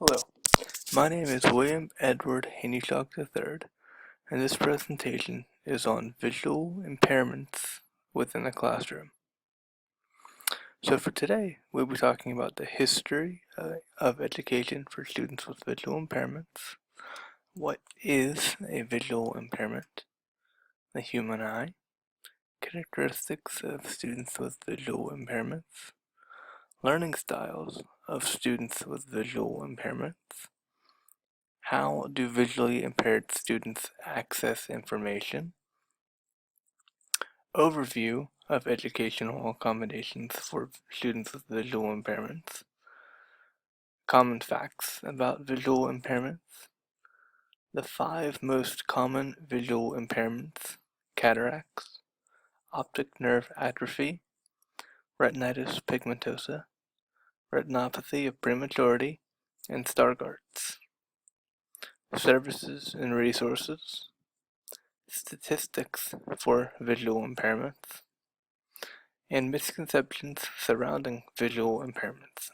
Hello, my name is William Edward Hanyshock III, and this presentation is on visual impairments within the classroom. So for today, we'll be talking about the history of education for students with visual impairments. What is a visual impairment? The human eye. Characteristics of students with visual impairments. Learning styles of students with visual impairments. How do visually impaired students access information? Overview of educational accommodations for students with visual impairments. Common facts about visual impairments. The 5 most common visual impairments: cataracts, optic nerve atrophy, retinitis pigmentosa, retinopathy of prematurity, and Stargardt's. Services and resources. Statistics for visual impairments, and misconceptions surrounding visual impairments.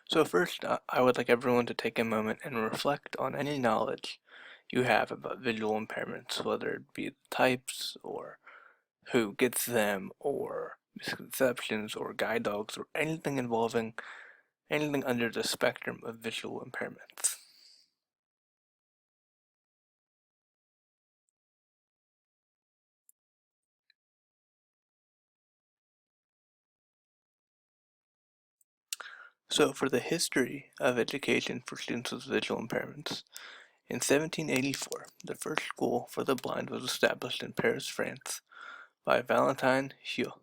So first, I would like everyone to take a moment and reflect on any knowledge you have about visual impairments, whether it be the types, or who gets them, or misconceptions, or guide dogs, or anything involving anything under the spectrum of visual impairments. So for the history of education for students with visual impairments, in 1784, the first school for the blind was established in Paris, France, by Valentin Huot.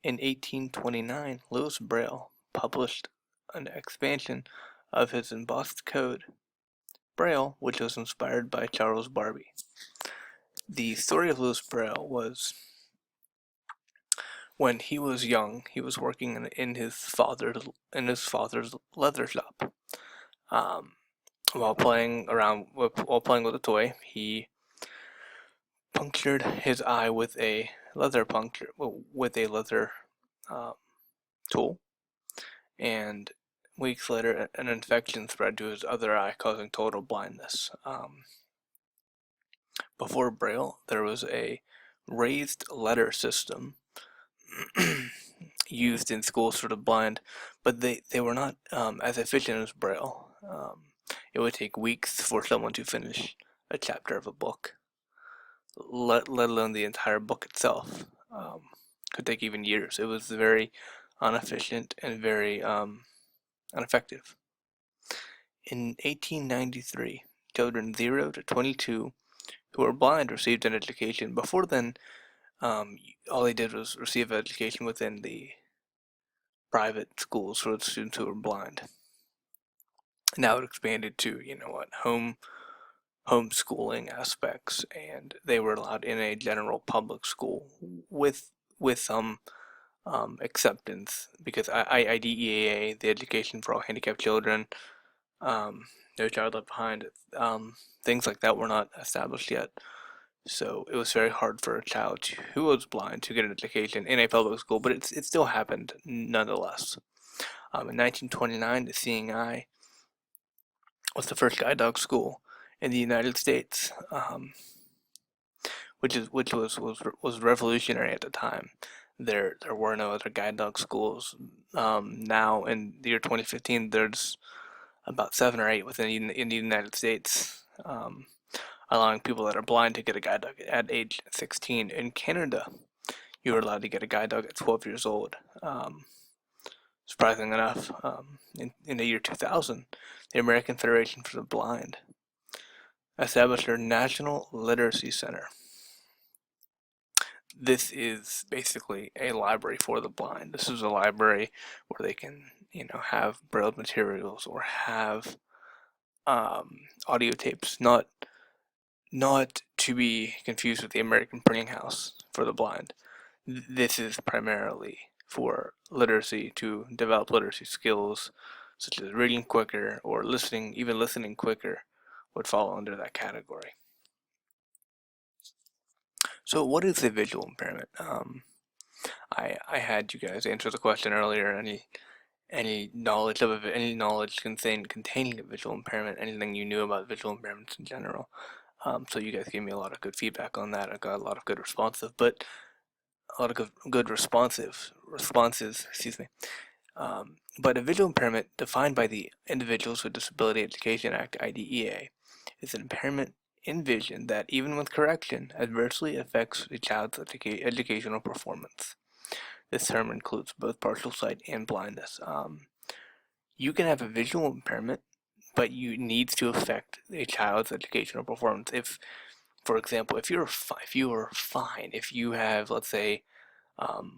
In 1829, Louis Braille published an expansion of his embossed code, Braille, which was inspired by Charles Barbie. The story of Louis Braille was when he was young, he was working in his father's leather shop. Um, while playing with a toy, he punctured his eye with a leather um, tool, and weeks later, an infection spread to his other eye, causing total blindness. Before Braille, there was a raised letter system used in schools for the blind, but they were not as efficient as Braille. It would take weeks for someone to finish a chapter of a book, let alone the entire book itself. Could take even years. It was very inefficient and very ineffective. In 1893, children 0 to 22 who were blind received an education. Before then, all they did was receive education within the private schools for the students who were blind. Now it expanded to, homeschooling aspects, and they were allowed in a general public school with some acceptance, because IDEAA, the Education for All Handicapped Children, No Child Left Behind, things like that were not established yet. So it was very hard for a child who was blind to get an education in a public school, but it still happened nonetheless. In 1929, the Seeing Eye was the first guide dog school in the United States, which was revolutionary at the time. There were no other guide dog schools. Now in the year 2015, there's about 7 or 8 in the United States, allowing people that are blind to get a guide dog at age 16. In Canada, you were allowed to get a guide dog at 12 years old. Surprisingly enough, in the year 2000, the American Federation for the Blind established their National Literacy Center. This is basically a library for the blind. This is a library where they can, have braille materials, or have audio tapes, not to be confused with the American Printing House for the blind. This is primarily for literacy, to develop literacy skills such as reading quicker or listening, even listening quicker would fall under that category. So what is a visual impairment? I had you guys answer the question earlier, any knowledge containing a visual impairment, anything you knew about visual impairments in general. So you guys gave me a lot of good feedback on that. I got a lot of good responses. Excuse me. But a visual impairment defined by the Individuals with Disability Education Act (IDEA) is an impairment in vision that, even with correction, adversely affects a child's educational performance. This term includes both partial sight and blindness. You can have a visual impairment, but you needs to affect a child's educational performance. If, for example, if you are fine, if you have, let's say,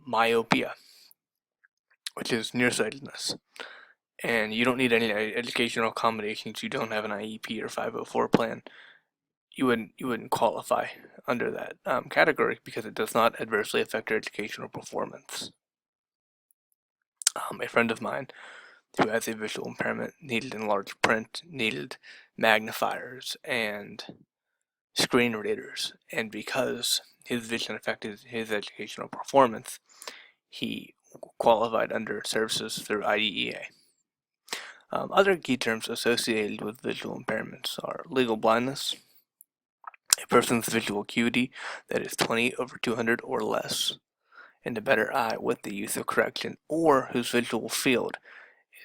myopia, which is nearsightedness, and you don't need any educational accommodations, you don't have an IEP or 504 plan, you wouldn't qualify under that category because it does not adversely affect your educational performance. A friend of mine who has a visual impairment needed enlarged print, needed magnifiers and screen readers, and because his vision affected his educational performance, he qualified under services through IDEA. Other key terms associated with visual impairments are legal blindness, a person's visual acuity that is 20/200 or less, and a better eye with the use of correction, or whose visual field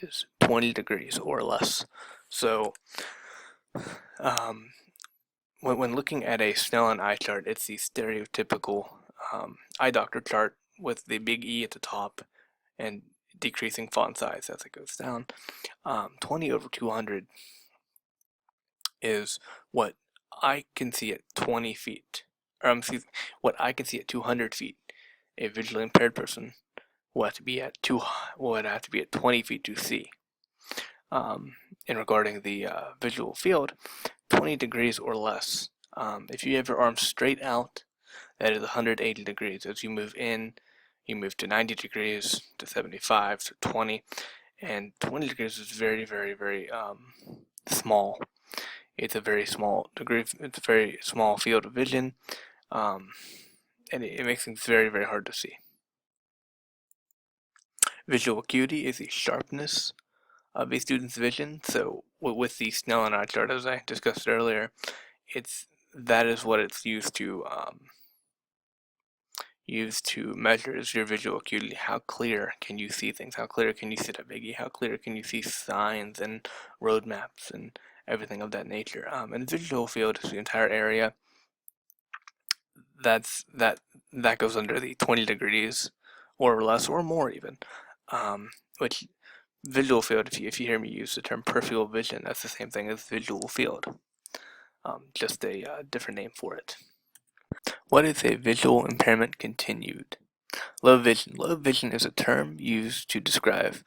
is 20 degrees or less. So, when looking at a Snellen eye chart, it's the stereotypical eye doctor chart with the big E at the top and decreasing font size as it goes down. 20/200 is what I can see at 20 feet, or excuse me, what I can see at 200 feet. A visually impaired person will have to be at 20 feet to see. And regarding the visual field, 20 degrees or less. If you have your arms straight out, that is 180 degrees. As you move in, you move to 90 degrees, to 75, to 20, and 20 degrees is very, very, very small. It's a very small degree. It's a very small field of vision, and it makes things very, very hard to see. Visual acuity is the sharpness of a student's vision. So with the Snellen eye chart, as I discussed earlier, that is what it's used to measure is your visual acuity. How clear can you see things? How clear can you see that biggie? How clear can you see signs and road maps and everything of that nature? And the visual field is the entire area. That goes under the 20 degrees or less or more even. Which visual field, if you hear me use the term peripheral vision, that's the same thing as visual field. Just a different name for it. What is a visual impairment continued? Low vision. Low vision is a term used to describe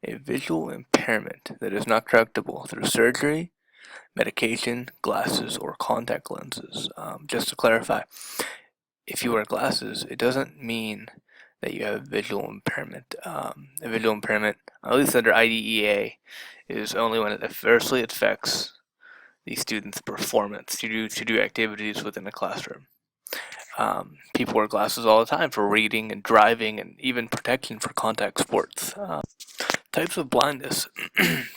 a visual impairment that is not correctable through surgery, medication, glasses, or contact lenses. Just to clarify, if you wear glasses, it doesn't mean that you have visual impairment. A visual impairment, at least under IDEA, is only when it adversely affects the student's performance to do activities within a classroom. People wear glasses all the time for reading and driving and even protection for contact sports. Types of blindness.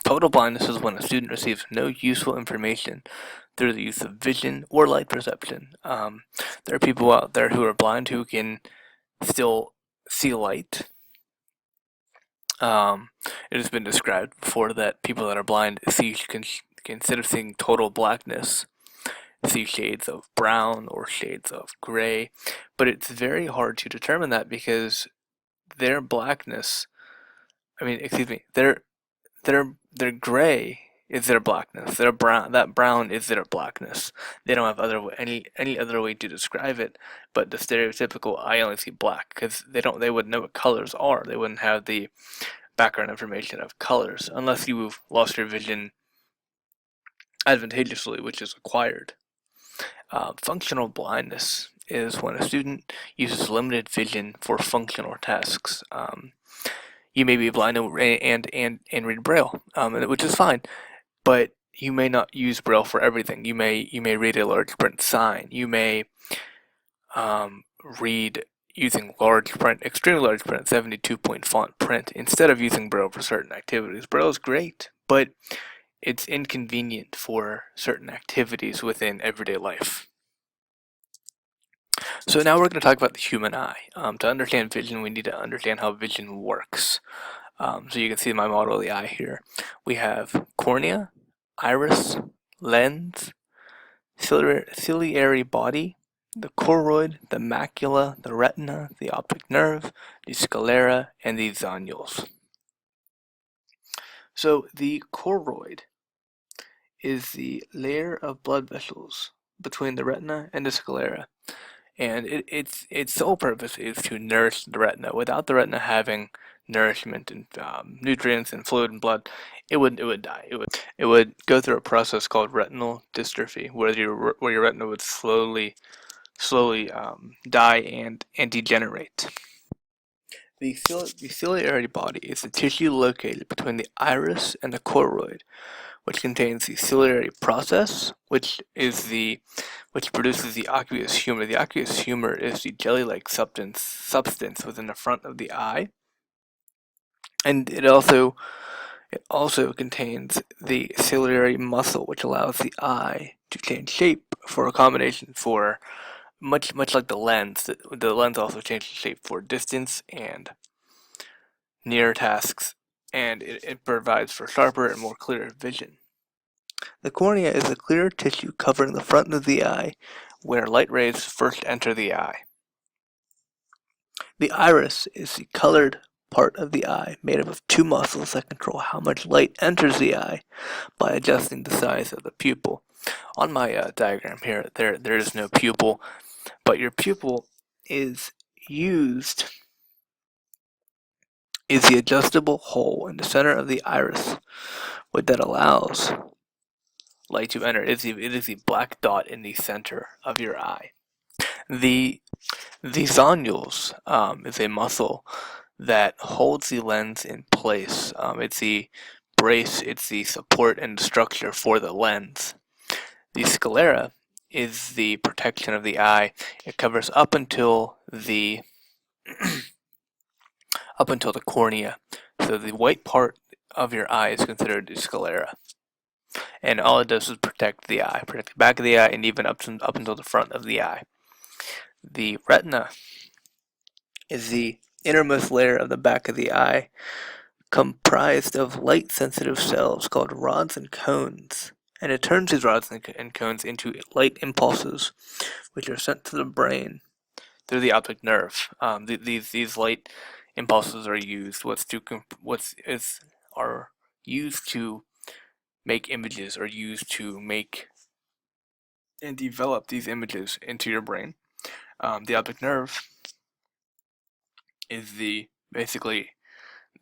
Total blindness is when a student receives no useful information through the use of vision or light perception. There are people out there who are blind who can still see light. It has been described before that people that are blind can instead of seeing total blackness, see shades of brown or shades of gray, but it's very hard to determine that because their blackness, their gray is their blackness. That brown is their blackness. They don't have any other way to describe it, but the stereotypical I only see black because they wouldn't know what colors are. They wouldn't have the background information of colors unless you've lost your vision advantageously, which is acquired. Functional blindness is when a student uses limited vision for functional tasks. You may be blind and read Braille, which is fine, but you may not use Braille for everything. You may read a large print sign. You may read using large print, extremely large print, 72-point font print, instead of using Braille for certain activities. Braille is great, but it's inconvenient for certain activities within everyday life. So now we're going to talk about the human eye. To understand vision, we need to understand how vision works. So you can see my model of the eye here. We have cornea, iris, lens, ciliary body, the choroid, the macula, the retina, the optic nerve, the sclera, and the zonules. So the choroid is the layer of blood vessels between the retina and the sclera, and its sole purpose is to nourish the retina. Without the retina having nourishment and nutrients and fluid and blood, it would die. It would go through a process called retinal dystrophy, where your retina would slowly die and degenerate. The ciliary body is the tissue located between the iris and the choroid, which contains the ciliary process, which produces the aqueous humor. The aqueous humor is the jelly-like substance within the front of the eye, and it also contains the ciliary muscle, which allows the eye to change shape for accommodation for much like the lens. The lens also changes shape for distance and near tasks, and it provides for sharper and more clear vision. The cornea is a clear tissue covering the front of the eye, where light rays first enter the eye. The iris is the colored part of the eye, made up of two muscles that control how much light enters the eye by adjusting the size of the pupil. On my diagram here, there is no pupil, but your pupil is the adjustable hole in the center of the iris, that allows light to enter. It is the black dot in the center of your eye. The zonules is a muscle that holds the lens in place. It's the brace, it's the support and structure for the lens. The sclera is the protection of the eye. It covers up until the cornea. So the white part of your eye is considered the sclera, and all it does is protect the eye, protect the back of the eye, and even up until the front of the eye. The retina is the innermost layer of the back of the eye, comprised of light-sensitive cells called rods and cones, and it turns these rods and cones into light impulses, which are sent to the brain through the optic nerve. These light impulses are used are used to make images, or used to make and develop these images into your brain. The optic nerve is basically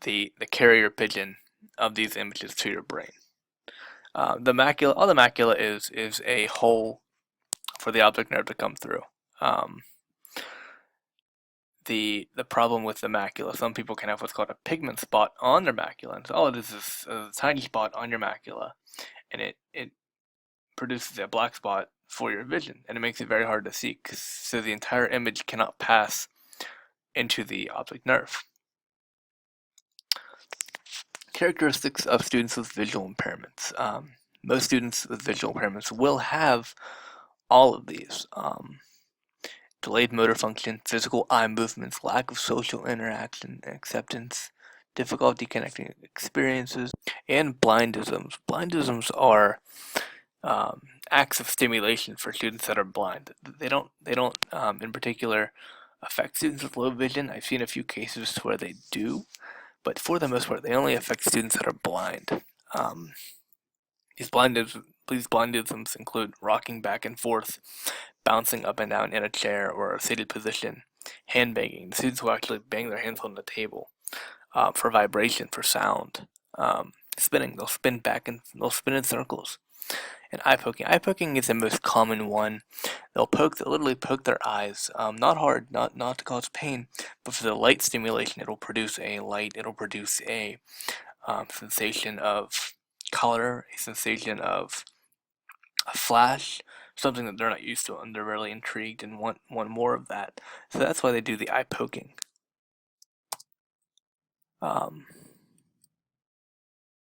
the carrier pigeon of these images to your brain. The macula is a hole for the optic nerve to come through. The problem with the macula, some people can have what's called a pigment spot on their macula, and so all it is a tiny spot on your macula, and it produces a black spot for your vision, and it makes it very hard to see, so the entire image cannot pass into the optic nerve. Characteristics of students with visual impairments. Most students with visual impairments will have all of these. Delayed motor function, physical eye movements, lack of social interaction and acceptance, difficulty connecting experiences, and blindisms. Blindisms are acts of stimulation for students that are blind. They don't in particular affect students with low vision. I've seen a few cases where they do, but for the most part, they only affect students that are blind. These blindisms include rocking back and forth, bouncing up and down in a chair or a seated position, hand banging. The students will actually bang their hands on the table for vibration, for sound. Spinning, they'll spin back and they'll spin in circles. And eye poking. Eye poking is the most common one. They'll literally poke their eyes, not hard, not to cause pain, but for the light stimulation, it'll produce a sensation of color, a sensation of a flash, something that they're not used to, and they're really intrigued and want more of that. So that's why they do the eye poking.